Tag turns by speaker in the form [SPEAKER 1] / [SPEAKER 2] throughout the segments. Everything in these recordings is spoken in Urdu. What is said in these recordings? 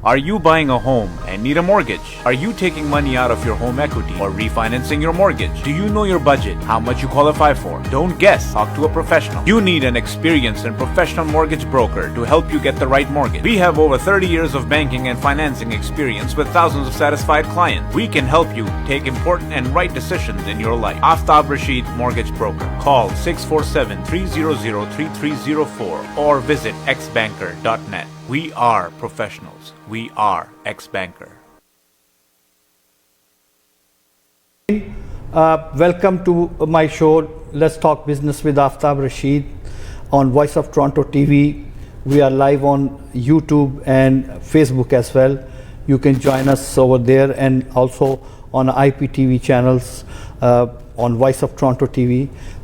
[SPEAKER 1] Are you buying a home and need a mortgage? Are you taking money out of your home equity or refinancing your mortgage? Do you know your budget? How much you qualify for? Don't guess. Talk to a professional. You need an experienced and professional mortgage broker to help you get the right mortgage. We have over 30 years of banking and financing experience with thousands of satisfied clients. We can help you take important and right decisions in your life. Aftab Rashid Mortgage Broker. Call 647-300-3304 or visit xbanker.net. We are professionals. We are X-Banker.
[SPEAKER 2] Welcome to my show, Let's Talk Business with Aftab Rashid on Voice of Toronto TV. We are live on YouTube and Facebook as well. You can join us over there and also on IPTV channels on Voice of Toronto TV.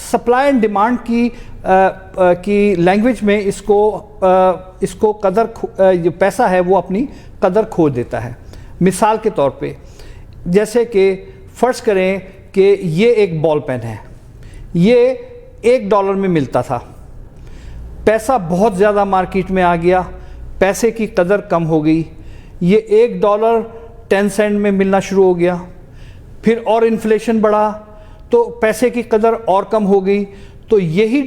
[SPEAKER 2] Supply and demand کی لینگویج میں اس کو قدر جو پیسہ ہے وہ اپنی قدر کھو دیتا ہے. مثال کے طور پہ جیسے کہ فرض کریں کہ یہ ایک بال پین ہے, یہ $1 میں ملتا تھا, پیسہ بہت زیادہ مارکیٹ میں آ گیا, پیسے کی قدر کم ہو گئی, یہ $1.10 میں ملنا شروع ہو گیا, پھر اور انفلیشن بڑھا تو پیسے کی قدر اور کم ہو گئی, تو یہی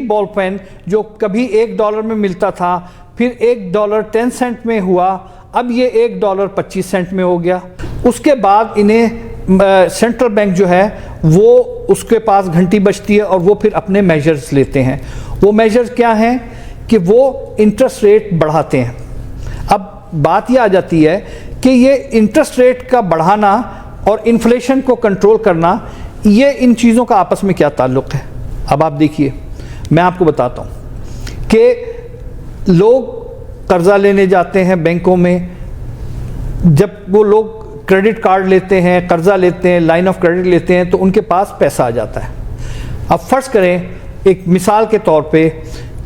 [SPEAKER 2] بال پین جو کبھی $1 میں ملتا تھا پھر $1.10 میں ہوا, اب یہ $1.25 میں ہو گیا. اس کے بعد انہیں سینٹرل بینک جو ہے وہ اس کے پاس گھنٹی بجتی ہے اور وہ پھر اپنے میجرز لیتے ہیں. وہ میجرز کیا ہیں کہ وہ انٹرسٹ ریٹ بڑھاتے ہیں. اب بات یہ آ جاتی ہے کہ یہ انٹرسٹ ریٹ کا بڑھانا اور انفلیشن کو کنٹرول کرنا, یہ ان چیزوں کا آپس میں کیا تعلق ہے. اب آپ دیکھیے, میں آپ کو بتاتا ہوں کہ لوگ قرضہ لینے جاتے ہیں بینکوں میں, جب وہ لوگ کریڈٹ کارڈ لیتے ہیں, قرضہ لیتے ہیں, لائن آف کریڈٹ لیتے ہیں تو ان کے پاس پیسہ آ جاتا ہے. اب فرض کریں ایک مثال کے طور پہ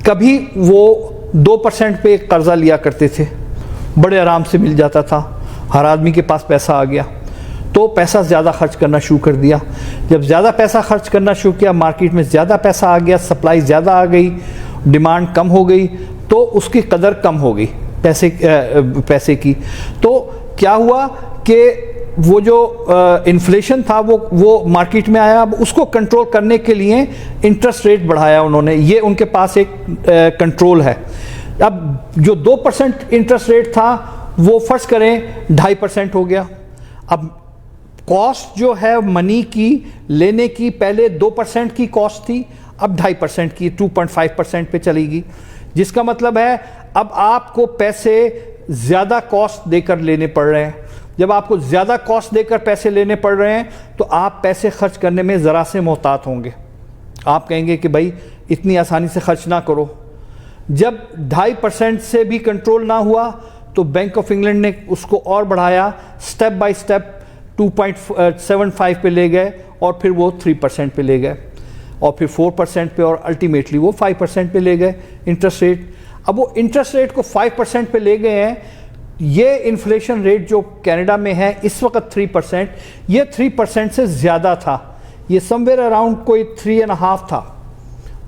[SPEAKER 2] کبھی وہ 2% پہ قرضہ لیا کرتے تھے, بڑے آرام سے مل جاتا تھا, ہر آدمی کے پاس پیسہ آ گیا تو پیسہ زیادہ خرچ کرنا شروع کر دیا. جب زیادہ پیسہ خرچ کرنا شروع کیا, مارکیٹ میں زیادہ پیسہ آ گیا, سپلائی زیادہ آ گئی, ڈیمانڈ کم ہو گئی, تو اس کی قدر کم ہو گئی پیسے کی. تو کیا ہوا کہ وہ جو انفلیشن تھا وہ مارکیٹ میں آیا. اب اس کو کنٹرول کرنے کے لیے انٹرسٹ ریٹ بڑھایا انہوں نے, یہ ان کے پاس ایک کنٹرول ہے. اب جو 2% انٹرسٹ ریٹ تھا وہ فرض کریں 2.5% ہو گیا. اب کاسٹ جو ہے منی کی لینے کی پہلے 2% کی کاسٹ تھی, اب 2.5% کی 2.5% پہ چلے گی, جس کا مطلب ہے اب آپ کو پیسے زیادہ کاسٹ دے کر لینے پڑ رہے ہیں. جب آپ کو زیادہ کاسٹ دے کر پیسے لینے پڑ رہے ہیں تو آپ پیسے خرچ کرنے میں ذرا سے محتاط ہوں گے. آپ کہیں گے کہ بھائی اتنی آسانی سے خرچ نہ کرو. جب 2.5% سے بھی کنٹرول نہ ہوا تو بینک آف انگلینڈ نے اس کو اور بڑھایا, سٹیپ بائی سٹیپ 2.75 پہ لے گئے, اور پھر وہ 3% پہ لے گئے, اور پھر 4% پہ, اور الٹیمیٹلی وہ 5% پہ لے گئے انٹرسٹ ریٹ. اب وہ انٹرسٹ ریٹ کو 5% پہ لے گئے ہیں. یہ انفلیشن ریٹ جو کینیڈا میں ہے اس وقت 3%, یہ 3% سے زیادہ تھا, یہ سم ویئر اراؤنڈ کوئی 3.5 تھا,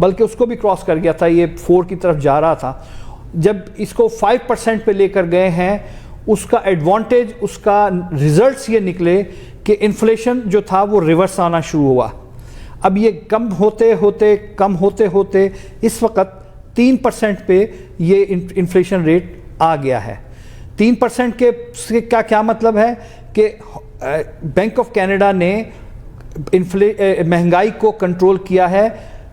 [SPEAKER 2] بلکہ اس کو بھی کراس کر گیا تھا, یہ 4 کی طرف جا رہا تھا. جب اس کو 5% پہ لے کر گئے ہیں, اس کا ایڈوانٹیج, اس کا ریزلٹس یہ نکلے کہ انفلیشن جو تھا وہ ریورس آنا شروع ہوا. اب یہ کم ہوتے ہوتے اس وقت 3% پہ یہ انفلیشن ریٹ آ گیا ہے. 3% کے کیا مطلب ہے کہ بینک آف کینیڈا نے مہنگائی کو کنٹرول کیا ہے,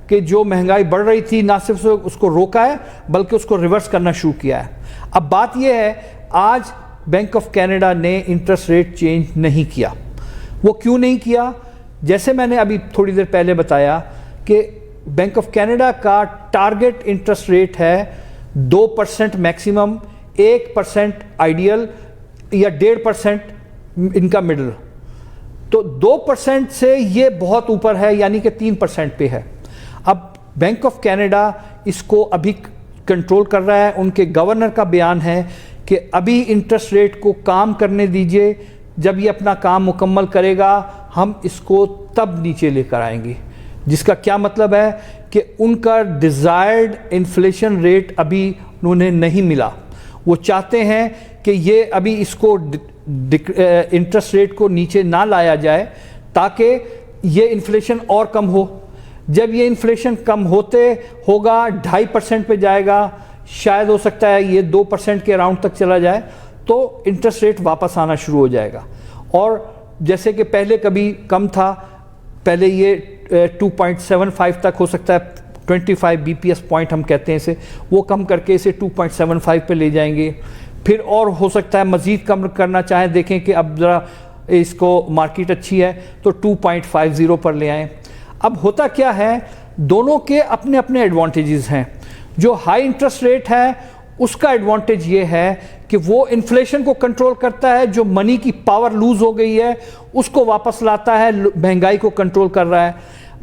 [SPEAKER 2] کہ جو مہنگائی بڑھ رہی تھی نہ صرف اس کو روکا ہے بلکہ اس کو ریورس کرنا شروع کیا ہے. اب بات یہ ہے, آج بینک آف کینیڈا نے انٹرسٹ ریٹ چینج نہیں کیا. وہ کیوں نہیں کیا؟ جیسے میں نے ابھی تھوڑی دیر پہلے بتایا کہ بینک آف کینیڈا کا ٹارگٹ انٹرسٹ ریٹ ہے 2% میکسیمم, 1% آئیڈیل, یا 1.5% ان کا مڈل. تو 2% سے یہ بہت اوپر ہے, یعنی کہ 3% پہ ہے. اب بینک آف کینیڈا اس کو ابھی کنٹرول کر رہا ہے. ان کے گورنر کا بیان ہے کہ ابھی انٹرسٹ ریٹ کو کام کرنے دیجئے, جب یہ اپنا کام مکمل کرے گا ہم اس کو تب نیچے لے کر آئیں گے. جس کا کیا مطلب ہے کہ ان کا ڈیزائرڈ انفلیشن ریٹ ابھی انہیں نہیں ملا. وہ چاہتے ہیں کہ یہ ابھی اس کو انٹرسٹ ریٹ کو نیچے نہ لایا جائے تاکہ یہ انفلیشن اور کم ہو. جب یہ انفلیشن کم ہوگا 2.5% پہ جائے گا, شاید ہو سکتا ہے یہ 2% کے اراؤنڈ تک چلا جائے, تو انٹرسٹ ریٹ واپس آنا شروع ہو جائے گا. اور جیسے کہ پہلے کبھی کم تھا, پہلے یہ 2.75 تک ہو سکتا ہے, 25 BPS پوائنٹ ہم کہتے ہیں اسے, وہ کم کر کے اسے 2.75 پہ لے جائیں گے. پھر اور ہو سکتا ہے مزید کم کرنا چاہیں, دیکھیں کہ اب ذرا اس کو مارکیٹ اچھی ہے تو 2.50 پر لے آئیں. اب ہوتا کیا ہے, دونوں کے اپنے اپنے ایڈوانٹیجز ہیں. جو ہائی انٹرسٹ ریٹ ہے اس کا ایڈوانٹیج یہ ہے کہ وہ انفلیشن کو کنٹرول کرتا ہے, جو منی کی پاور لوز ہو گئی ہے اس کو واپس لاتا ہے, مہنگائی کو کنٹرول کر رہا ہے.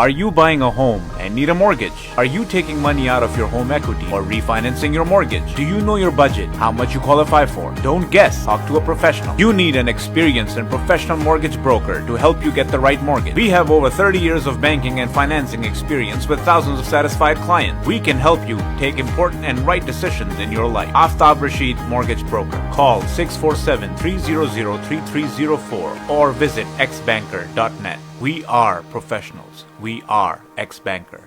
[SPEAKER 1] Are you buying a home and need a mortgage? Are you taking money out of your home equity or refinancing your mortgage? Do you know your budget? How much you qualify for? Don't guess. Talk to a professional. You need an experienced and professional mortgage broker to help you get the right mortgage. We have over 30 years of banking and financing experience with thousands of satisfied clients. We can help you take important and right decisions in your life. Aftab Rashid Mortgage Broker. Call 647-300-3304 or visit xbanker.net. We are professionals. We are X-Banker.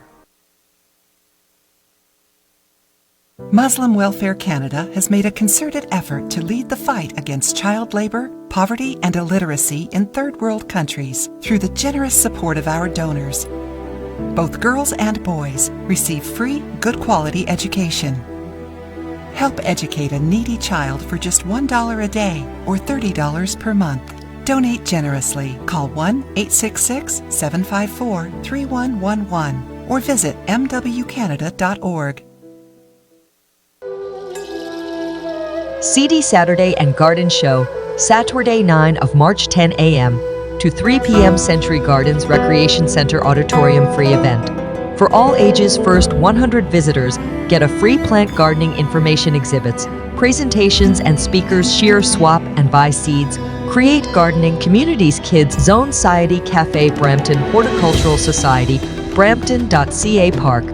[SPEAKER 3] Muslim Welfare Canada has made a concerted effort to lead the fight against child labor, poverty, and illiteracy in third world countries through the generous support of our donors. Both girls and boys receive free, good quality education. Help educate a needy child for just $1 a day or $30 per month. Donate generously. Call 1-866-754-3111 or visit mwcanada.org.
[SPEAKER 4] CD Saturday and Garden Show, Saturday 9 of March 10 a.m. to 3 p.m. Century Gardens Recreation Center Auditorium free event. For all ages, first 100 visitors get a free plant gardening information exhibits, presentations and speakers shear, swap, and buy seeds. Create Gardening Communities Kids Zone Society Cafe Brampton Horticultural Society, brampton.ca Park.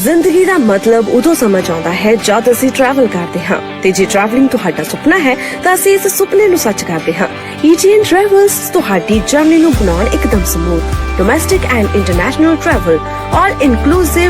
[SPEAKER 5] ਜ਼ਿੰਦਗੀ ਦਾ ਮਤਲਬ ਉਦੋਂ ਸਮਝ ਆਉਂਦਾ ਹੈ ਜਦ ਅਸੀਂ ਟਰੈਵਲ ਕਰਦੇ ਹਾਂ, ਤੇ ਜੇ ਟਰੈਵਲਿੰਗ ਤੁਹਾਡਾ ਸੁਪਨਾ ਹੈ ਤਾਂ ਅਸੀਂ ਇਸ ਸੁਪਨੇ ਨੂੰ ਸੱਚ ਕਰਦੇ ਹਾਂ। ETN Travels ਤੁਹਾਡੀ ਜਰਨੀ ਨੂੰ ਬਣਾਉਣ ਇੱਕਦਮ smooth, domestic and international travel, all inclusive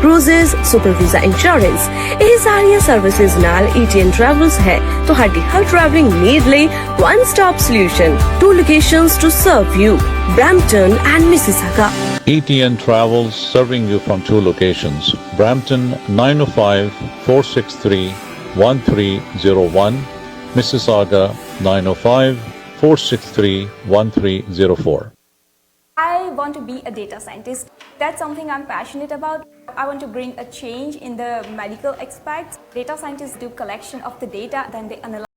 [SPEAKER 5] cruises, super visa insurance, ਇਹ ਸਾਰੀਆਂ ਸਰਵਿਸਿਜ਼ ਨਾਲ ETN Travels ਹੈ ਤੁਹਾਡੀ ਹਰ ਟਰੈਵਲਿੰਗ ਨੀਡ ਲਈ one stop solution. 2 locations to serve you, Brampton and Mississauga.
[SPEAKER 6] ETN Travels serving you from 2 locations. Brampton 905-463-1301, Mississauga 905-463-1304.
[SPEAKER 7] I want to be a data scientist. That's something I'm passionate about. I want to bring a change in the medical aspects. Data scientists do collection of the data, then they analyze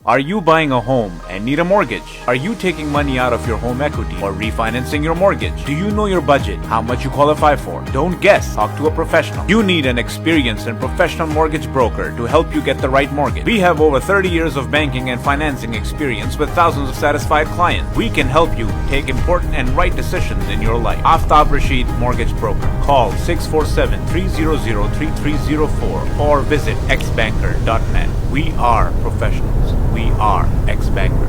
[SPEAKER 1] Are you buying a home and need a mortgage? Are you taking money out of your home equity or refinancing your mortgage? Do you know your budget? How much you qualify for? Don't guess. Talk to a professional. You need an experienced and professional mortgage broker to help you get the right mortgage. We have over 30 years of banking and financing experience with thousands of satisfied clients. We can help you take important and right decisions in your life. Aftab Rashid Mortgage Broker. Call 647-300-3304 or visit xbanker.net. We are professionals. We are X-Banker.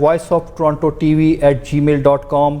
[SPEAKER 2] voiceoftorontotv@gmail.com,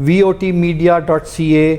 [SPEAKER 2] votmedia.ca।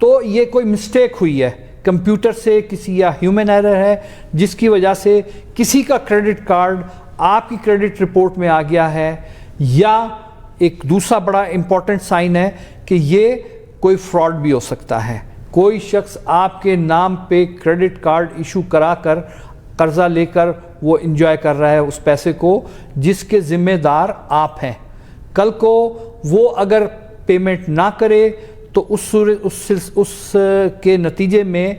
[SPEAKER 2] تو یہ کوئی مسٹیک ہوئی ہے کمپیوٹر سے کسی یا ہیومن ایرر ہے جس کی وجہ سے کسی کا کریڈٹ کارڈ آپ کی کریڈٹ رپورٹ میں آ گیا ہے, یا ایک دوسرا بڑا امپورٹنٹ سائن ہے کہ یہ کوئی فراڈ بھی ہو سکتا ہے. کوئی شخص آپ کے نام پہ کریڈٹ کارڈ ایشو کرا کر قرضہ لے کر وہ انجوائے کر رہا ہے اس پیسے کو جس کے ذمہ دار آپ ہیں. کل کو وہ اگر پیمنٹ نہ کرے تو اس کے نتیجے میں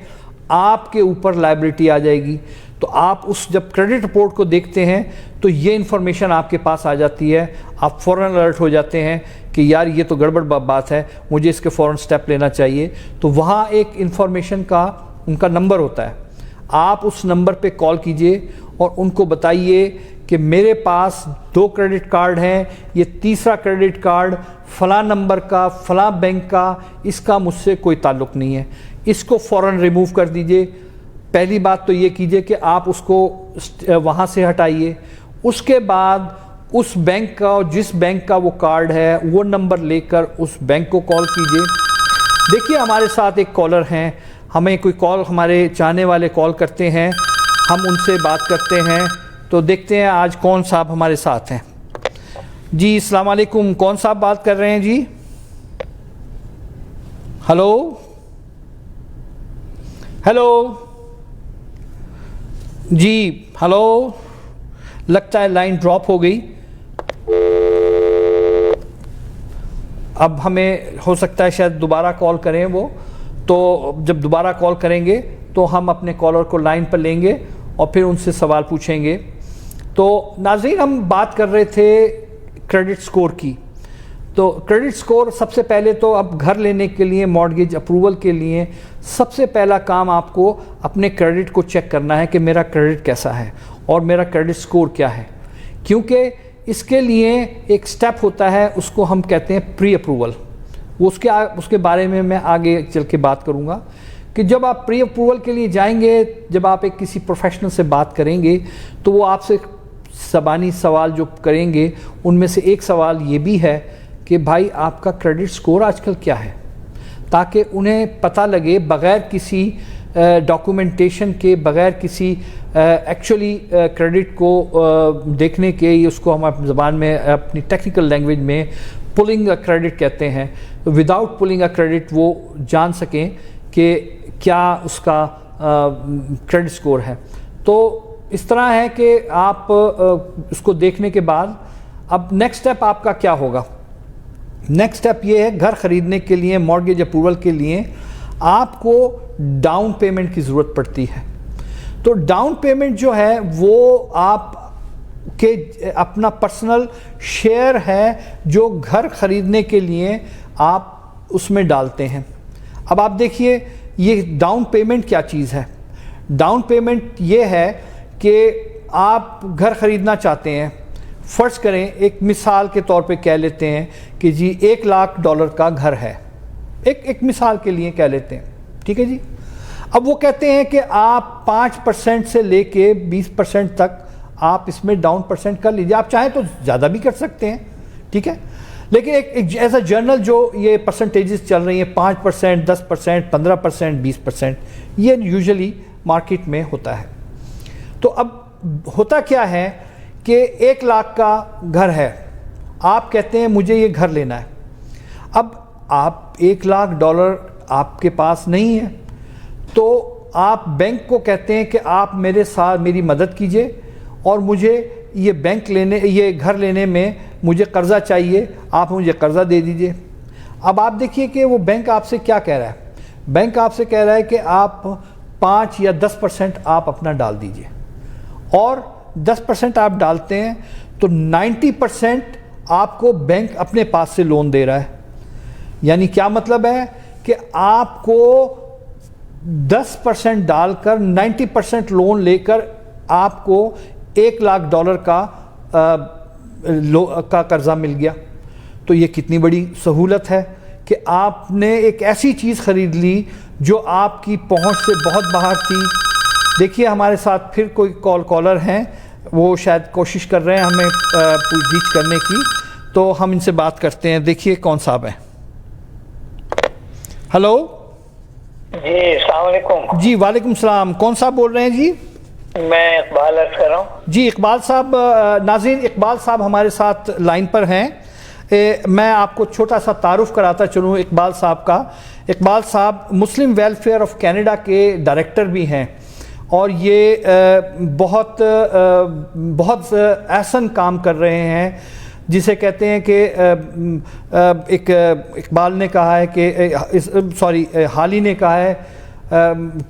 [SPEAKER 2] آپ کے اوپر لائبلٹی آ جائے گی. تو آپ اس جب کریڈٹ رپورٹ کو دیکھتے ہیں تو یہ انفارمیشن آپ کے پاس آ جاتی ہے, آپ فوراً الرٹ ہو جاتے ہیں کہ یار یہ تو گڑبڑ بات ہے, مجھے اس کے فوراً سٹیپ لینا چاہیے. تو وہاں ایک انفارمیشن کا ان کا نمبر ہوتا ہے, آپ اس نمبر پہ کال کیجئے اور ان کو بتائیے کہ میرے پاس 2 کریڈٹ کارڈ ہیں, یہ تیسرا کریڈٹ کارڈ فلاں نمبر کا فلاں بینک کا, اس کا مجھ سے کوئی تعلق نہیں ہے, اس کو فوراً ریموو کر دیجئے. پہلی بات تو یہ کیجئے کہ آپ اس کو وہاں سے ہٹائیے. اس کے بعد اس بینک کا, جس بینک کا وہ کارڈ ہے وہ نمبر لے کر اس بینک کو کال کیجئے. دیکھیے ہمارے ساتھ ایک کالر ہیں, ہمیں کوئی کال ہمارے چاہنے والے کال کرتے ہیں, ہم ان سے بات کرتے ہیں. تو دیکھتے ہیں آج کون صاحب ہمارے ساتھ ہیں. جی السلام علیکم, کون صاحب بات کر رہے ہیں جی؟ ہلو ہلو جی ہلو, لگتا ہے لائن ڈراپ ہو گئی. اب ہمیں ہو سکتا ہے شاید دوبارہ کال کریں وہ, تو جب دوبارہ کال کریں گے تو ہم اپنے کالر کو لائن پر لیں گے اور پھر ان سے سوال پوچھیں گے. تو ناظرین ہم بات کر رہے تھے کریڈٹ سکور کی. تو کریڈٹ سکور سب سے پہلے تو اب گھر لینے کے لیے مارگیج اپروول کے لیے سب سے پہلا کام آپ کو اپنے کریڈٹ کو چیک کرنا ہے کہ میرا کریڈٹ کیسا ہے اور میرا کریڈٹ سکور کیا ہے, کیونکہ اس کے لیے ایک سٹیپ ہوتا ہے, اس کو ہم کہتے ہیں پری اپروول. وہ اس کے بارے میں آگے چل کے بات کروں گا کہ جب آپ پری اپروول کے لیے جائیں گے, جب آپ ایک کسی پروفیشنل سے بات کریں گے تو وہ آپ سے زبانی سوال جو کریں گے ان میں سے ایک سوال یہ بھی ہے کہ بھائی آپ کا کریڈٹ سکور آج کل کیا ہے, تاکہ انہیں پتہ لگے بغیر کسی ڈاکومنٹیشن کے, بغیر کسی ایکچولی کریڈٹ کو دیکھنے کے, اس کو ہم اپنی زبان میں اپنی ٹیکنیکل لینگویج میں پولنگ اے کریڈٹ کہتے ہیں, وداؤٹ پولنگ اے کریڈٹ وہ جان سکیں کہ کیا اس کا کریڈٹ سکور ہے. تو اس طرح ہے کہ آپ اس کو دیکھنے کے بعد اب نیکسٹ سٹیپ آپ کا کیا ہوگا. نیکسٹ سٹیپ یہ ہے, گھر خریدنے کے لیے مارگیج اپروول کے لیے آپ کو ڈاؤن پیمنٹ کی ضرورت پڑتی ہے. تو ڈاؤن پیمنٹ جو ہے وہ آپ کے اپنا پرسنل شیئر ہے جو گھر خریدنے کے لیے آپ اس میں ڈالتے ہیں. اب آپ دیکھیے یہ ڈاؤن پیمنٹ کیا چیز ہے. ڈاؤن پیمنٹ یہ ہے کہ آپ گھر خریدنا چاہتے ہیں, فرض کریں ایک مثال کے طور پہ کہہ لیتے ہیں کہ جی $1,00,000 کا گھر ہے, ایک مثال کے لیے کہہ لیتے ہیں, ٹھیک ہے جی. اب وہ کہتے ہیں کہ آپ 5% سے لے کے 20% تک آپ اس میں ڈاؤن پرسنٹ کر لیجیے, آپ چاہیں تو زیادہ بھی کر سکتے ہیں, ٹھیک ہے. لیکن ایک ایز اے جرنل جو یہ پرسنٹیجز چل رہی ہیں 5%, 10%, 15%, 20%, یہ یوزلی مارکیٹ میں ہوتا ہے. تو اب ہوتا کیا ہے کہ 1,00,000 کا گھر ہے, آپ کہتے ہیں مجھے یہ گھر لینا ہے. اب آپ $1,00,000 آپ کے پاس نہیں ہے, تو آپ بینک کو کہتے ہیں کہ آپ میرے ساتھ میری مدد کیجئے اور مجھے یہ گھر لینے میں مجھے قرضہ چاہیے, آپ مجھے قرضہ دے دیجئے. اب آپ دیکھیے کہ وہ بینک آپ سے کیا کہہ رہا ہے. بینک آپ سے کہہ رہا ہے کہ آپ 5 یا 10% آپ اپنا ڈال دیجئے, اور 10% آپ ڈالتے ہیں تو 90% آپ کو بینک اپنے پاس سے لون دے رہا ہے. یعنی کیا مطلب ہے کہ آپ کو 10% ڈال کر 90% لون لے کر آپ کو $1,00,000 کا قرضہ مل گیا. تو یہ کتنی بڑی سہولت ہے کہ آپ نے ایک ایسی چیز خرید لی جو آپ کی پہنچ سے بہت باہر تھی. دیکھیے ہمارے ساتھ پھر کوئی کالر ہیں, وہ شاید کوشش کر رہے ہیں ہمیں پوچھ گچھ کرنے کی, تو ہم ان سے بات کرتے ہیں. دیکھیے کون صاحب ہیں. ہلو
[SPEAKER 8] جی السلام علیکم.
[SPEAKER 2] جی وعلیکم السلام. کون صاحب بول رہے ہیں جی؟
[SPEAKER 8] میں اقبال عرض کر رہا ہوں.
[SPEAKER 2] جی اقبال صاحب. ناظرین اقبال صاحب ہمارے ساتھ لائن پر ہیں. میں آپ کو چھوٹا سا تعارف کراتا چلوں اقبال صاحب کا. اقبال صاحب مسلم ویلفیئر آف کینیڈا کے ڈائریکٹر بھی ہیں اور یہ بہت احسن کام کر رہے ہیں جسے کہتے ہیں کہ ایک اقبال نے کہا ہے کہ حالی نے کہا ہے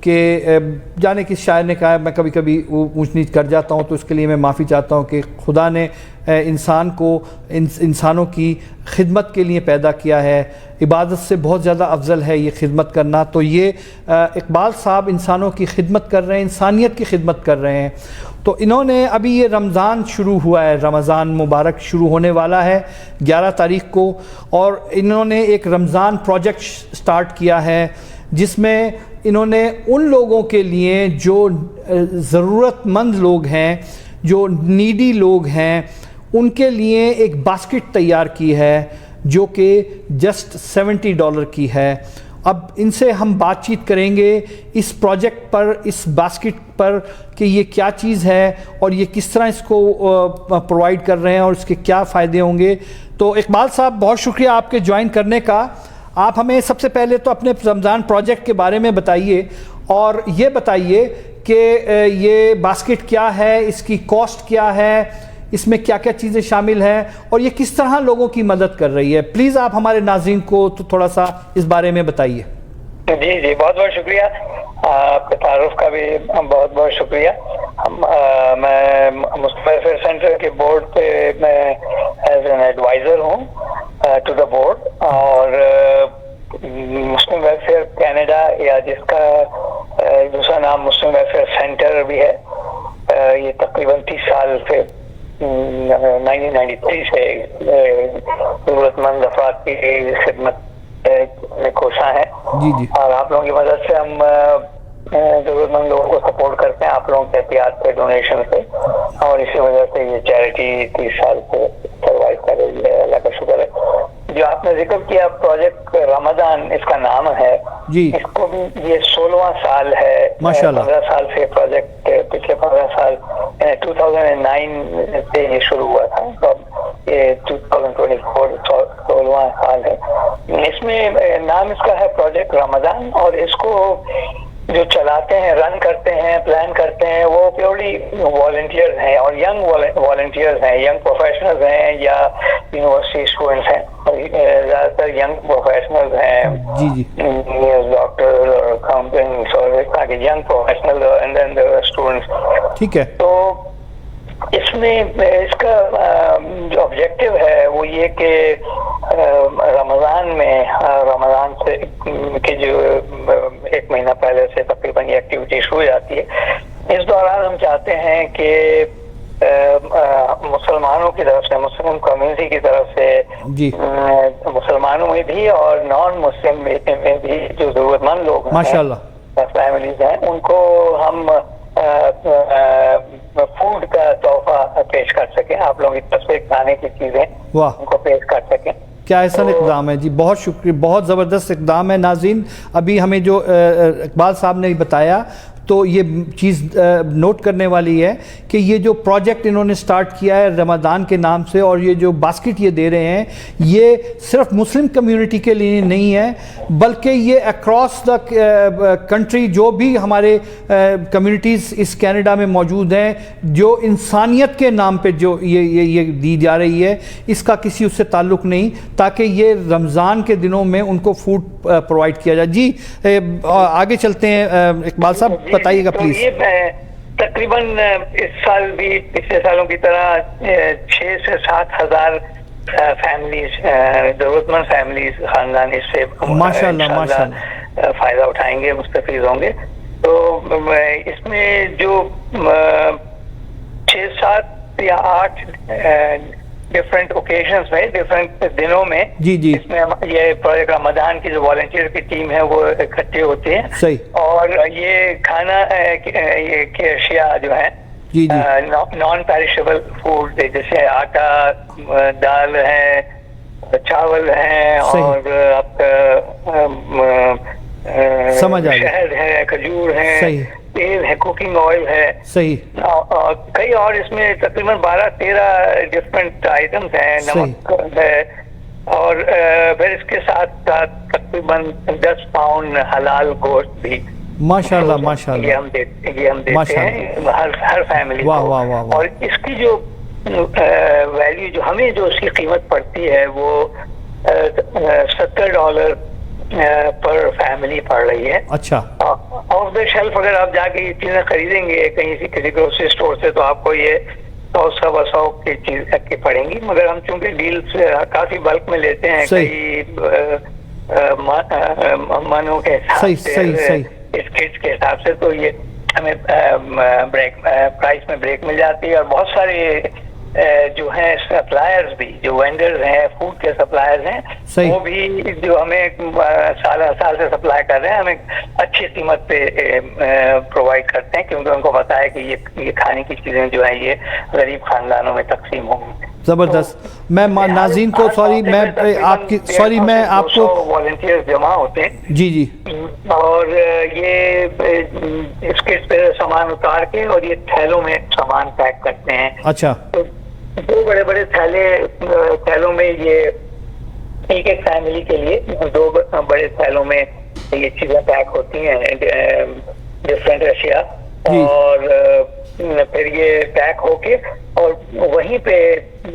[SPEAKER 2] کہ جانے کس شاعر نے کہا ہے, میں کبھی کبھی اونچ نیچ کر جاتا ہوں تو اس کے لیے میں معافی چاہتا ہوں, کہ خدا نے انسان کو انسانوں کی خدمت کے لیے پیدا کیا ہے, عبادت سے بہت زیادہ افضل ہے یہ خدمت کرنا. تو یہ اقبال صاحب انسانوں کی خدمت کر رہے ہیں, انسانیت کی خدمت کر رہے ہیں. تو انہوں نے ابھی یہ رمضان شروع ہوا ہے, رمضان مبارک شروع ہونے والا ہے 11 تاریخ کو, اور انہوں نے ایک رمضان پروجیکٹ سٹارٹ کیا ہے جس میں انہوں نے ان لوگوں کے لیے جو ضرورت مند لوگ ہیں, جو نیڈی لوگ ہیں, ان کے لیے ایک باسکٹ تیار کی ہے جو کہ جسٹ $70 کی ہے. اب ان سے ہم بات چیت کریں گے اس پروجیکٹ پر, اس باسکٹ پر, کہ یہ کیا چیز ہے اور یہ کس طرح اس کو پرووائڈ کر رہے ہیں اور اس کے کیا فائدے ہوں گے. تو اقبال صاحب بہت شکریہ آپ کے جوائن کرنے کا. آپ ہمیں سب سے پہلے تو اپنے رمضان پروجیکٹ کے بارے میں بتائیے اور یہ بتائیے کہ یہ باسکٹ کیا ہے, اس کی کاسٹ کیا ہے, اس میں کیا کیا چیزیں شامل ہیں اور یہ کس طرح لوگوں کی مدد کر رہی ہے. پلیز آپ ہمارے ناظرین کو تو تھوڑا سا اس بارے میں بتائیے.
[SPEAKER 8] جی بہت بہت شکریہ, آپ کے تعارف کا بھی بہت بہت شکریہ. میں مسلم ویلفیئر سینٹر کے بورڈ پہ میں ایز این ایڈوائزر ہوں ٹو دا بورڈ, اور مسلم ویلفیئر کینیڈا یا جس کا دوسرا نام مسلم ویلفیئر سینٹر بھی ہے, یہ تقریباً 30 سال سے 1993 سے ضرورت مند افراد کی خدمت میں کوشاں ہے. اور آپ لوگوں کی مدد سے ہم ضرورت مند لوگوں کو سپورٹ کرتے ہیں, آپ لوگوں کے احتیاط پہ, ڈونیشن پہ, اور اسی وجہ سے یہ چیریٹی 30 سال سے سروائیو کر رہی ہے. اللہ کا شکر ہے. جو آپ نے ذکر کیا پروجیکٹ رمضان اس کا نام ہے, اس کو بھی یہ 16واں سال ہے. 15 سال سے پروجیکٹ, پچھلے 15 سال 2009 سے یہ شروع ہوا تھا, تو یہ 2024 16واں سال ہے. اس میں نام اس کا ہے پروجیکٹ رمضان, اور اس کو جو چلاتے ہیں, رن کرتے ہیں, پلان کرتے ہیں, وہ پیورلی والنٹیئرز ہیں اور ینگ والنٹیئرز ہیں, ینگ پروفیشنلز ہیں یا یونیورسٹی اسٹوڈنٹس ہیں. زیادہ تر ینگ پروفیشنلز ہیں, ڈاکٹر اور اکاؤنٹنٹس اور اس طرح کے young professional and then students.
[SPEAKER 2] ٹھیک ہے.
[SPEAKER 8] تو اس میں اس کا جو آبجیکٹو ہے وہ یہ کہ رمضان میں, رمضان سے کہ جو 1 مہینہ پہلے سے تقریباً یہ ایکٹیویٹی شروع ہو جاتی ہے, اس دوران ہم چاہتے ہیں کہ مسلمانوں کی طرف سے, مسلم کمیونٹی کی طرف سے, مسلمانوں میں بھی اور نان مسلم میں بھی جو ضرورت مند لوگ ہیں, فیملیز ہیں, ان کو ہم فوڈ کا تحفہ پیش کر سکیں. آپ لوگوں کی طرف سے کھانے کی چیزیں ان کو پیش کر سکیں.
[SPEAKER 2] کیا احسن اقدام ہے جی, بہت شکریہ, بہت زبردست اقدام ہے. ناظرین ابھی ہمیں جو اقبال صاحب نے بتایا تو یہ چیز نوٹ کرنے والی ہے کہ یہ جو پروجیکٹ انہوں نے سٹارٹ کیا ہے رمضان کے نام سے, اور یہ جو باسکٹ یہ دے رہے ہیں, یہ صرف مسلم کمیونٹی کے لیے نہیں ہے بلکہ یہ اکراس دا کنٹری جو بھی ہمارے کمیونٹیز اس کینیڈا میں موجود ہیں, جو انسانیت کے نام پہ جو یہ دی جا رہی ہے, اس کا کسی اس سے تعلق نہیں, تاکہ یہ رمضان کے دنوں میں ان کو فوڈ پرووائڈ کیا جائے. جی آگے چلتے ہیں اقبال صاحب, بتائیے گا پلیز.
[SPEAKER 8] تقریباً اس سال بھی پچھلے سالوں کی طرح 6 سے 7 ہزار فیملیز, ضرورت مند فیملیز, خاندان اس سے فائدہ اٹھائیں گے, مستفید ہوں گے. تو اس میں جو 6 7 یا 8 ڈفرینٹ اوکیزنز میں, ڈفرینٹ دنوں میں, اس میں یہ پروجیکٹ رمضان کی جو والنٹیئر کی ٹیم ہے وہ اکٹھے ہوتے ہیں, اور یہ کھانا یہ اشیاء جو ہیں نان پیرشیبل فوڈ, جیسے آٹا, دال ہے, چاول ہیں, اور آپ کا شہد ہے, کھجور ہے, تیل ہے, کوکنگ آئل ہے,
[SPEAKER 2] صحیح,
[SPEAKER 8] کئی اور اس میں تقریباً 12-13 ڈفرینٹ آئٹمس ہیں, نمک ہے, اور پھر اس کے ساتھ ساتھ تقریباً 10 پاؤنڈ حلال گوشت بھی
[SPEAKER 2] ماشاءاللہ ماشاءاللہ
[SPEAKER 8] یہ ہم دیتے ہیں ہر فیملی کو. اور اس کی جو ویلیو جو ہمیں جو اس کی قیمت پڑتی ہے وہ $70 پر فیملی پڑ رہی ہے.
[SPEAKER 2] اچھا,
[SPEAKER 8] آف دا شیلف اگر آپ جا کے یہ چیزیں خریدیں گے کہیں سے کسی گروسری اسٹور سے تو آپ کو یہ 100 کی چیز کی پڑیں گی, مگر ہم چونکہ ڈیلز کافی بلک میں لیتے ہیں کئی منوں کے حساب سے, اس کٹس کے حساب سے, تو یہ ہمیں پرائس میں بریک مل جاتی ہے. اور بہت سارے جو ہیں سپلائرز بھی, جو وینڈرز ہیں, فوڈ کے سپلائرز ہیں, وہ بھی جو ہمیں سال سے سپلائی کر رہے ہیں ہمیں اچھی قیمت پہ پرووائڈ کرتے ہیں, کیونکہ ان کو پتا ہے کہ یہ کھانے کی چیزیں جو ہیں یہ غریب خاندانوں میں تقسیم ہوں گی.
[SPEAKER 2] زبردست. میں ناظرین کو میں آپ کو
[SPEAKER 8] والنٹیئرز جمع ہوتے ہیں
[SPEAKER 2] جی جی,
[SPEAKER 8] اور یہ اس کے سامان اتار کے اور یہ تھیلوں میں سامان پیک کرتے ہیں.
[SPEAKER 2] اچھا,
[SPEAKER 8] 2 بڑے تھیلوں میں یہ ایک فیملی کے لیے 2 بڑے تھیلوں میں یہ چیزیں پیک ہوتی ہیں, ڈفرینٹ اشیاء, اور پھر یہ پیک ہو کے اور وہیں پہ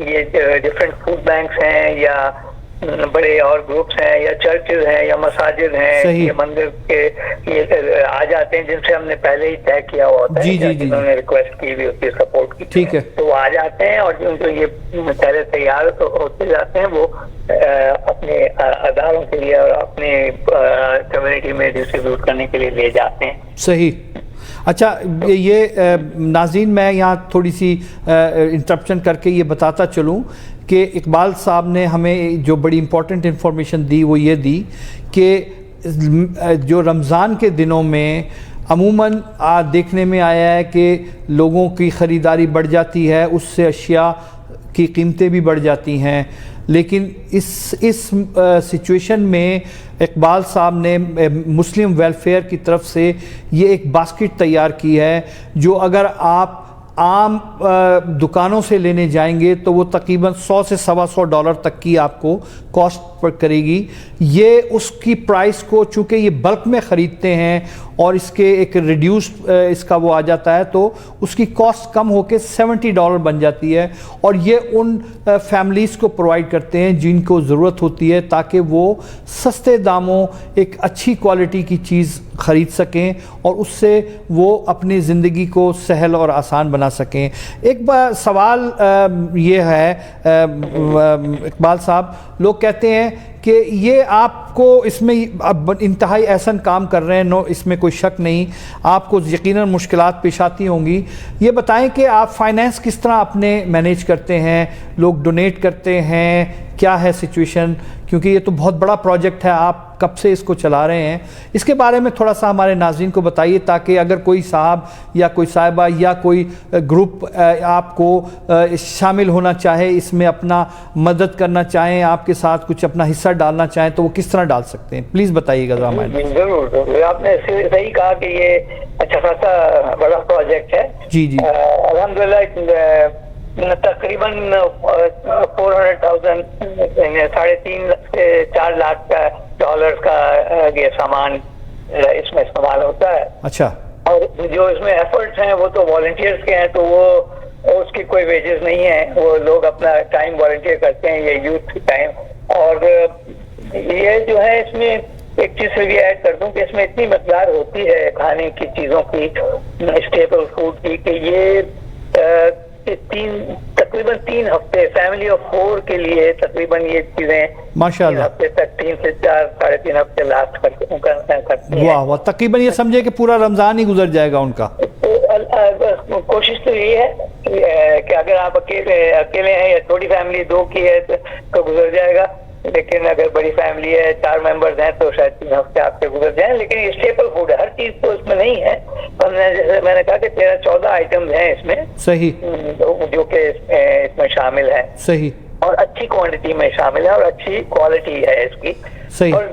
[SPEAKER 8] یہ ڈفرینٹ فوڈ بینکس ہیں یا بڑے اور گروپس ہیں یا چرچز ہیں یا مساجد ہیں, یہ مندر کے یہ آ جاتے ہیں جن سے ہم نے پہلے ہی طے کیا ہوا ہوتا ہے, جنہوں نے ریکویسٹ کی ہوئی ہوتی ہے سپورٹ کی,
[SPEAKER 2] ٹھیک ہے,
[SPEAKER 8] تو وہ آ جاتے ہیں اور جو یہ پہلے تیار ہوتے جاتے ہیں وہ اپنے اداروں کے لیے اور اپنے کمیونٹی میں ڈسٹریبیوٹ کرنے کے لیے لے جاتے ہیں.
[SPEAKER 2] صحیح. اچھا, یہ ناظرین میں یہاں تھوڑی سی انٹرپشن کر کے یہ بتاتا چلوں کہ اقبال صاحب نے ہمیں جو بڑی امپورٹنٹ انفارمیشن دی وہ یہ دی کہ جو رمضان کے دنوں میں عموماً دیکھنے میں آیا ہے کہ لوگوں کی خریداری بڑھ جاتی ہے, اس سے اشیاء کی قیمتیں بھی بڑھ جاتی ہیں, لیکن اس سچویشن میں اقبال صاحب نے مسلم ویلفیئر کی طرف سے یہ ایک باسکٹ تیار کی ہے جو اگر آپ عام دکانوں سے لینے جائیں گے تو وہ تقریباً $100 سے $125 تک کی آپ کو کاسٹ پر کرے گی. یہ اس کی پرائس کو چونکہ یہ بلک میں خریدتے ہیں اور اس کے ایک ریڈیوسڈ اس کا وہ آ جاتا ہے تو اس کی کاسٹ کم ہو کے $70 بن جاتی ہے, اور یہ ان فیملیز کو پرووائڈ کرتے ہیں جن کو ضرورت ہوتی ہے تاکہ وہ سستے داموں ایک اچھی کوالٹی کی چیز خرید سکیں اور اس سے وہ اپنی زندگی کو سہل اور آسان بنا سکیں. ایک بار سوال یہ ہے اقبال صاحب, لوگ کہتے ہیں کہ یہ آپ کو اس میں اب انتہائی احسن کام کر رہے ہیں, اس میں کوئی شک نہیں, آپ کو یقیناً مشکلات پیش آتی ہوں گی. یہ بتائیں کہ آپ فائنینس کس طرح اپنے مینیج کرتے ہیں, لوگ ڈونیٹ کرتے ہیں, کیا ہے سچویشن, کیونکہ یہ تو بہت بڑا پروجیکٹ ہے, آپ کب سے اس کو چلا رہے ہیں, اس کے بارے میں تھوڑا سا ہمارے ناظرین کو بتائیے تاکہ اگر کوئی صاحب یا کوئی صاحبہ یا کوئی گروپ آپ کو شامل ہونا چاہے, اس میں اپنا مدد کرنا چاہیں, آپ کے ساتھ کچھ اپنا حصہ ڈالنا چاہیں تو وہ کس طرح ڈال سکتے ہیں, پلیز بتائیے گا ذرا.
[SPEAKER 8] ضرور, آپ نے صحیح کہا کہ یہ اچھا خاصا بڑا پروجیکٹ ہے.
[SPEAKER 2] جی جی,
[SPEAKER 8] الحمدللہ تقریباً 400,000 3.5 سے 4 لاکھ ڈالرز کا یہ سامان اس میں استعمال ہوتا ہے.
[SPEAKER 2] اچھا,
[SPEAKER 8] اور جو اس میں ایفرٹس ہیں وہ تو والنٹیئرز کے ہیں, تو وہ اس کی کوئی ویجز نہیں ہے, وہ لوگ اپنا ٹائم والنٹیئر کرتے ہیں, یہ یوتھ ٹائم. اور یہ جو ہے اس میں ایک چیز سے بھی ایڈ کر دوں کہ اس میں اتنی مقدار ہوتی ہے کھانے کی چیزوں کی, اسٹیپل فوڈ کی, کہ یہ تقریباً 3 ہفتے فیملی آف 4 کے لیے تقریباً یہ چیزیں
[SPEAKER 2] ماشاءاللہ
[SPEAKER 8] 3 ہفتے تک 3 سے 4 3.5 ہفتے لاسٹ کرتی ہیں.
[SPEAKER 2] واہ واہ, تقریباً یہ سمجھے کہ پورا رمضان ہی گزر جائے گا ان کا.
[SPEAKER 8] کوشش تو یہی ہے کہ اگر آپ اکیلے ہیں یا چھوٹی فیملی 2 کی ہے تو گزر جائے گا, لیکن اگر بڑی فیملی ہے 4 ممبرز ہیں تو شاید 3 ہفتے آپ کے گزر جائیں. لیکن یہ اسٹیپل فوڈ ہے, ہر چیز تو اس میں نہیں ہے, جیسے میں نے کہا کہ 13-14 آئٹمز ہیں اس میں,
[SPEAKER 2] صحیح,
[SPEAKER 8] جو کہ اس میں شامل ہے.
[SPEAKER 2] صحیح.
[SPEAKER 8] اور اچھی کوانٹٹی میں شامل ہے اور اچھی کوالٹی ہے اس کی.
[SPEAKER 2] صحیح.
[SPEAKER 8] اور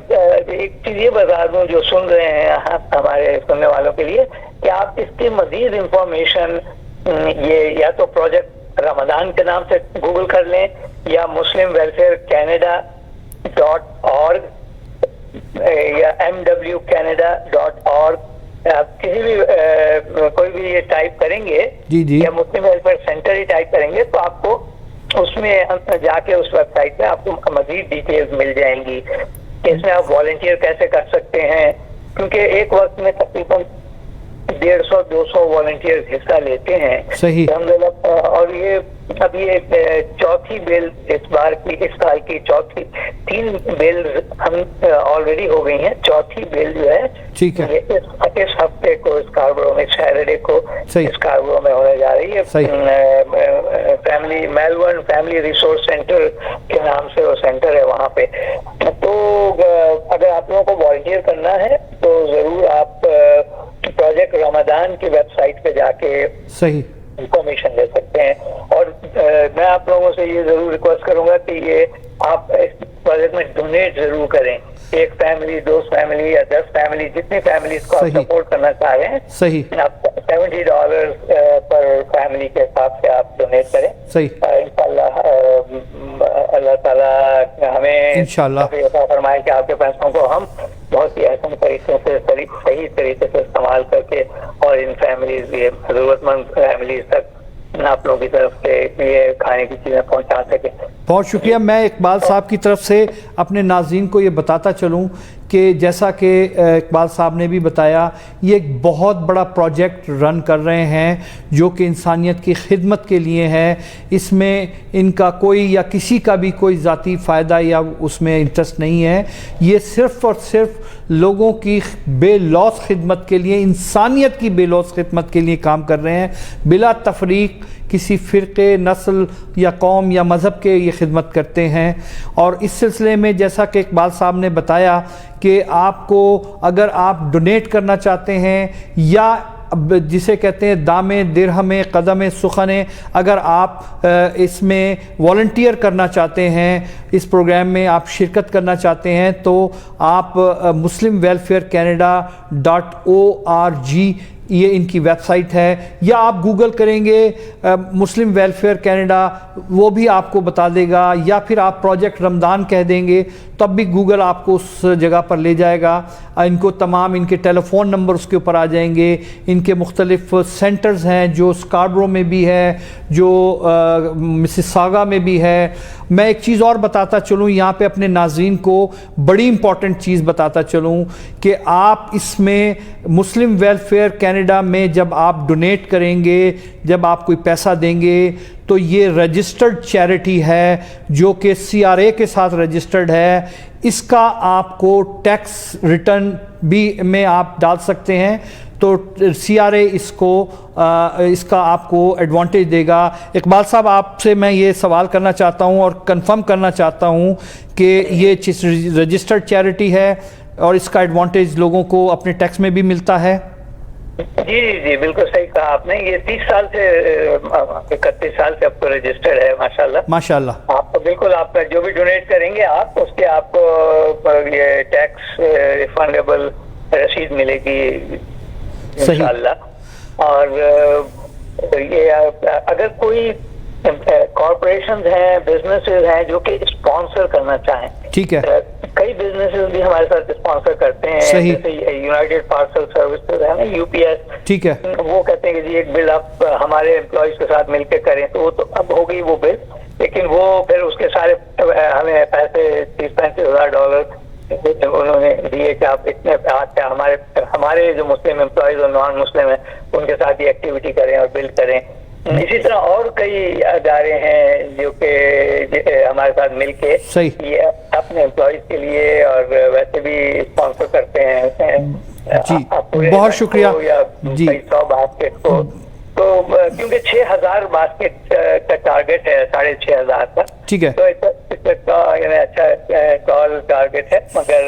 [SPEAKER 8] ایک چیز یہ بتا دوں جو سن رہے ہیں ہمارے سننے والوں کے لیے کہ آپ اس کی مزید انفارمیشن یہ یا تو پروجیکٹ رمضان کے نام سے گوگل کر لیں یا مسلم ویلفیئر کینیڈا .org یا mwcanada.org. آپ کسی بھی کوئی بھی یہ ٹائپ کریں گے یا مسلم ویلفیئر سینٹر ہی ٹائپ کریں گے تو آپ کو اس میں جا کے اس ویب سائٹ میں آپ کو مزید ڈیٹیلز مل جائیں گی کہ اس میں آپ والنٹیئر کیسے کر سکتے ہیں, کیونکہ ایک وقت میں تقریباً 150-200 والنٹیئر حصہ لیتے ہیں.
[SPEAKER 2] صحیح.
[SPEAKER 8] اور یہ اب یہ چوتھی بیل اس سال کی چوتھی 3 بیل ہم آلریڈی ہو گئی ہیں. چوتھی بیل جو ہے اس ہفتے کو اسکاربرو میں سیٹرڈے کو اسکاربرو میں ہونے جا رہی ہے. Family Melbourne family resource centre کے نام سے وہ سینٹر ہے وہاں پہ. تو اگر آپ لوگوں کو والنٹیئر کرنا ہے تو ضرور آپ پروجیکٹ رمضان کی ویب سائٹ پہ جا کے
[SPEAKER 2] صحیح
[SPEAKER 8] انفارمیشن لے سکتے ہیں. اور میں آپ لوگوں سے یہ ضرور ریکویسٹ کروں گا کہ یہ آپ اس پروجیکٹ میں ڈونیٹ ضرور کریں. 1 فیملی 2 فیملی یا 10 فیملی جتنی فیملیز کو آپ سپورٹ کرنا چاہ رہے ہیں
[SPEAKER 2] صحیح
[SPEAKER 8] آپ $70 پر فیملی کے حساب سے آپ ڈونیٹ کریں.
[SPEAKER 2] صحیح.
[SPEAKER 8] انشاءاللہ اللہ تعالیٰ ہمیں
[SPEAKER 2] انشاءاللہ
[SPEAKER 8] فرمائے کہ آپ کے پیسوں کو ہم بہت ہی احسن طریقے سے صحیح طریقے سے استعمال کر کے اور ان فیملیز یہ ضرورت مند فیملیز تک آپ لوگوں کی طرف سے یہ کھانے کی چیزیں پہنچا سکیں.
[SPEAKER 2] بہت شکریہ. میں اقبال صاحب کی طرف سے اپنے ناظرین کو یہ بتاتا چلوں کہ جیسا کہ اقبال صاحب نے بھی بتایا یہ ایک بہت بڑا پروجیکٹ رن کر رہے ہیں جو کہ انسانیت کی خدمت کے لیے ہے. اس میں ان کا کوئی یا کسی کا بھی کوئی ذاتی فائدہ یا اس میں انٹرسٹ نہیں ہے. یہ صرف اور صرف لوگوں کی بے لوث خدمت کے لیے, انسانیت کی بے لوث خدمت کے لیے کام کر رہے ہیں بلا تفریق کسی فرقے نسل یا قوم یا مذہب کے یہ خدمت کرتے ہیں. اور اس سلسلے میں جیسا کہ اقبال صاحب نے بتایا کہ آپ کو اگر آپ ڈونیٹ کرنا چاہتے ہیں یا جسے کہتے ہیں دامے درہمے قدمے سخنے, اگر آپ اس میں والنٹیئر کرنا چاہتے ہیں, اس پروگرام میں آپ شرکت کرنا چاہتے ہیں تو آپ مسلم ویلفیئر کینیڈا.org یہ ان کی ویب سائٹ ہے, یا آپ گوگل کریں گے مسلم ویلفیئر کینیڈا وہ بھی آپ کو بتا دے گا, یا پھر آپ پروجیکٹ رمضان کہہ دیں گے تب بھی گوگل آپ کو اس جگہ پر لے جائے گا. ان کو تمام ان کے ٹیلی فون نمبر اس کے اوپر آ جائیں گے. ان کے مختلف سینٹرز ہیں جو اسکاربرو میں بھی ہے, جو مسیساگا میں بھی ہے. میں ایک چیز اور بتاتا چلوں یہاں پہ اپنے ناظرین کو, بڑی امپورٹنٹ چیز بتاتا چلوں کہ آپ اس میں مسلم ویلفیئر کینیڈا میں جب آپ ڈونیٹ کریں گے, جب آپ کوئی پیسہ دیں گے تو یہ رجسٹرڈ چیریٹی ہے جو کہ CRA کے ساتھ رجسٹرڈ ہے. اس کا آپ کو ٹیکس ریٹرن بھی میں آپ ڈال سکتے ہیں تو CRA اس کا آپ کو ایڈوانٹیج دے گا. اقبال صاحب آپ سے میں یہ سوال کرنا چاہتا ہوں اور کنفرم کرنا چاہتا ہوں کہ یہ رجسٹرڈ چیریٹی ہے اور اس کا ایڈوانٹیج لوگوں کو اپنے ٹیکس میں بھی ملتا ہے.
[SPEAKER 8] جی بالکل صحیح کہا آپ نے. یہ 30 سال سے 31 سال سے اب تو رجسٹرڈ ہے. ماشاءاللہ آپ کو بالکل آپ کا جو بھی ڈونیٹ کریں گے آپ اس کے آپ کو یہ ٹیکس ریفنڈیبل رسید ملے گی انشاءاللہ. اور یہ اگر کوئی کارپوریشنز ہیں بزنسز ہیں جو کہ اسپانسر کرنا چاہیں,
[SPEAKER 2] ٹھیک ہے,
[SPEAKER 8] کئی بزنسز بھی ہمارے ساتھ اسپانسر کرتے ہیں. جیسے یونائٹیڈ پارسل سروسز ہے نا UPS,
[SPEAKER 2] ٹھیک ہے, وہ
[SPEAKER 8] کہتے ہیں کہ جی ایک بل آپ ہمارے امپلائیز کے ساتھ مل کے کریں, تو وہ تو اب ہو گئی وہ بل, لیکن وہ پھر اس کے سارے ہمیں پیسے $30-35,000 انہوں نے دیے کہ آپ اتنے ہمارے جو مسلم امپلائیز اور نان مسلم ہیں ان کے ساتھ یہ ایکٹیویٹی کریں اور بل کریں. اسی طرح اور کئی ادارے ہیں جو کہ ہمارے ساتھ مل کے یہ اپنے امپلائیز کے لیے اور ویسے بھی اسپانسر کرتے ہیں.
[SPEAKER 2] جی بہت شکریہ.
[SPEAKER 8] جی 100 باسکٹ کو تو کیونکہ 6,000 باسکٹ کا ٹارگیٹ ہے 6,500 کا,
[SPEAKER 2] ٹھیک ہے,
[SPEAKER 8] تو اچھا ٹال ٹارگیٹ ہے, مگر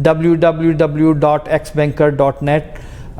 [SPEAKER 2] www.xbanker.net।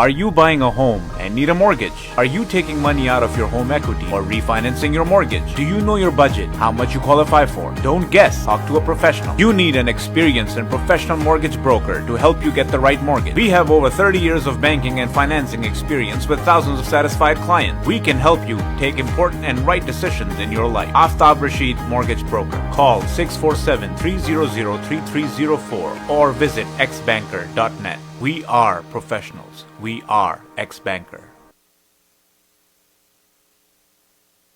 [SPEAKER 1] Are you buying a home and need a mortgage? Are you taking money out of your home equity or refinancing your mortgage? Do you know your budget? How much you qualify for? Don't guess. Talk to a professional. You need an experienced and professional mortgage broker to help you get the right mortgage. We have over 30 years of banking and financing experience with thousands of satisfied clients. We can help you take important and right decisions in your life. Aftab Rashid Mortgage Broker. Call 647-300-3304 or visit xbanker.net. We are professionals. We are X-Banker.